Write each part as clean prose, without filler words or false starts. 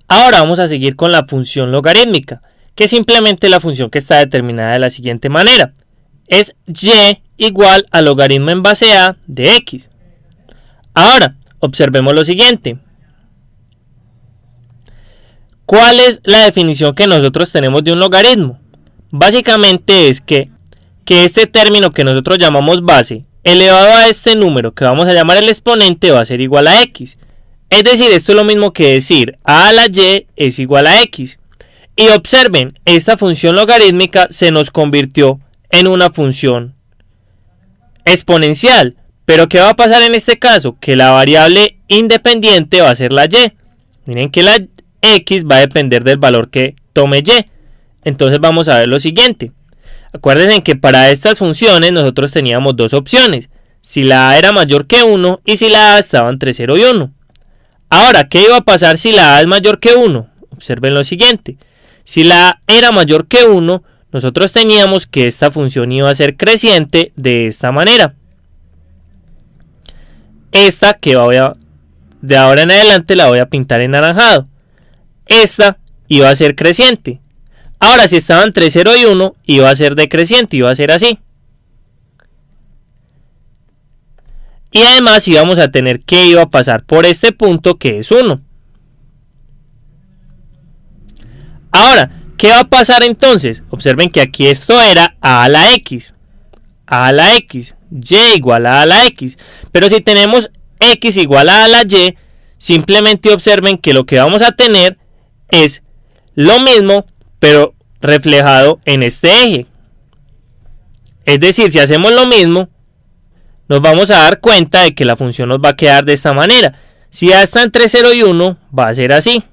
Ahora vamos a seguir con la función logarítmica, que es simplemente la función que está determinada de la siguiente manera. Es y igual al logaritmo en base a de x. Ahora, observemos lo siguiente. ¿Cuál es la definición que nosotros tenemos de un logaritmo? Básicamente es que este término que nosotros llamamos base, elevado a este número que vamos a llamar el exponente, va a ser igual a x. Es decir, esto es lo mismo que decir a la y es igual a x. Y observen, esta función logarítmica se nos convirtió en una función exponencial. Pero ¿qué va a pasar en este caso? Que la variable independiente va a ser la y. Miren que la x va a depender del valor que tome y. Entonces vamos a ver lo siguiente. Acuérdense que para estas funciones nosotros teníamos dos opciones. Si la a era mayor que 1 y si la a estaba entre 0 y 1. Ahora, ¿qué iba a pasar si la a es mayor que 1? Observen lo siguiente. Si la a era mayor que 1, nosotros teníamos que esta función iba a ser creciente de esta manera. Esta que de ahora en adelante la voy a pintar en naranjado. Esta iba a ser creciente. Ahora, si estaba entre 0 y 1, iba a ser decreciente, iba a ser así. Y además íbamos a tener que iba a pasar por este punto que es 1. Ahora, ¿qué va a pasar entonces? Observen que aquí esto era a la x. A la x. Y igual a la x. Pero si tenemos x igual a la y, simplemente observen que lo que vamos a tener es lo mismo, pero reflejado en este eje. Es decir, si hacemos lo mismo, nos vamos a dar cuenta de que la función nos va a quedar de esta manera. Si a está entre 0 y 1, va a ser así.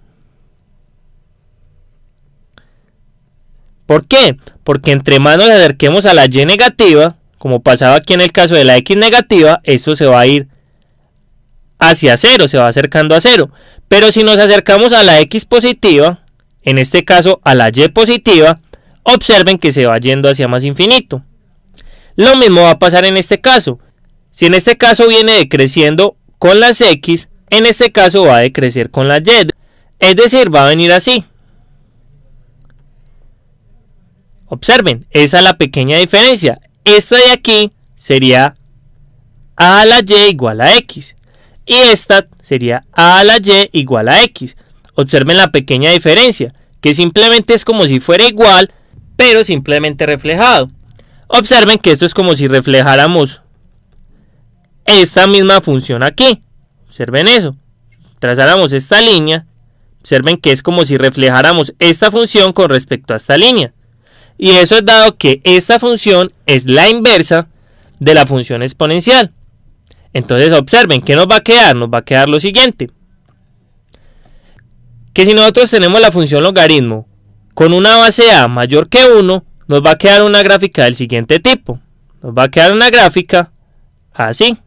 ¿Por qué? Porque entre más nos acerquemos a la y negativa, como pasaba aquí en el caso de la x negativa, eso se va a ir hacia 0, se va acercando a 0. Pero si nos acercamos a la x positiva, en este caso a la y positiva, observen que se va yendo hacia más infinito. Lo mismo va a pasar en este caso. Si en este caso viene decreciendo con las x, en este caso va a decrecer con la y. Es decir, va a venir así. Observen, esa es la pequeña diferencia. Esta de aquí sería a la y igual a x. Y esta sería a la y igual a x. Observen la pequeña diferencia, que simplemente es como si fuera igual, pero simplemente reflejado. Observen que esto es como si reflejáramos esta misma función aquí. Observen eso. Trazáramos esta línea. Observen que es como si reflejáramos esta función con respecto a esta línea. Y eso es dado que esta función es la inversa de la función exponencial. Entonces observen, ¿qué nos va a quedar? Nos va a quedar lo siguiente. Que si nosotros tenemos la función logaritmo con una base a mayor que 1, nos va a quedar una gráfica del siguiente tipo. Nos va a quedar una gráfica así.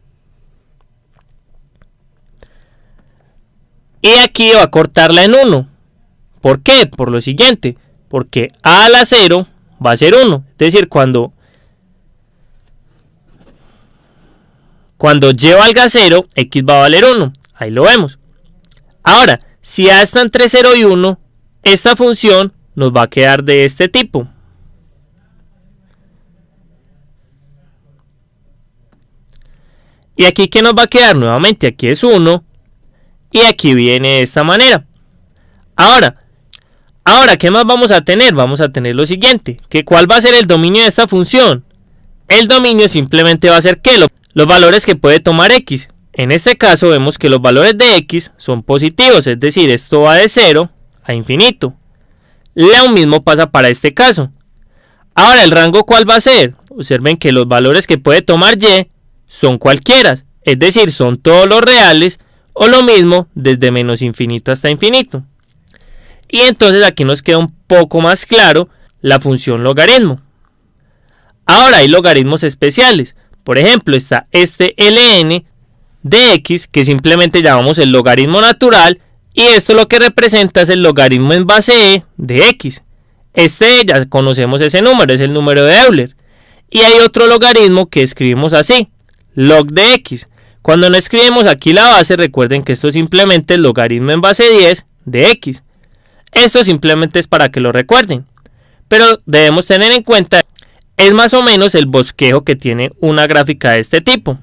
Y aquí va a cortarla en 1. ¿Por qué? Por lo siguiente. Porque a la 0 va a ser 1. Es decir, cuando y valga 0, x va a valer 1. Ahí lo vemos. Ahora, si a está entre 0 y 1, esta función nos va a quedar de este tipo. Y aquí, ¿qué nos va a quedar? Nuevamente, aquí es 1. Y aquí viene de esta manera. Ahora, ¿qué más vamos a tener? Vamos a tener lo siguiente. ¿Cuál va a ser el dominio de esta función? El dominio simplemente va a ser que los valores que puede tomar x. En este caso vemos que los valores de x son positivos. Es decir, esto va de 0 a infinito. Lo mismo pasa para este caso. Ahora, ¿el rango cuál va a ser? Observen que los valores que puede tomar y son cualquiera. Es decir, son todos los reales. O lo mismo desde menos infinito hasta infinito. Y entonces aquí nos queda un poco más claro la función logaritmo. Ahora hay logaritmos especiales. Por ejemplo, está este ln de x, que simplemente llamamos el logaritmo natural. Y esto lo que representa es el logaritmo en base e de x. Ya conocemos ese número, es el número de Euler. Y hay otro logaritmo que escribimos así, log de x. Cuando no escribimos aquí la base, recuerden que esto es simplemente el logaritmo en base 10 de x. Esto simplemente es para que lo recuerden, pero debemos tener en cuenta es más o menos el bosquejo que tiene una gráfica de este tipo.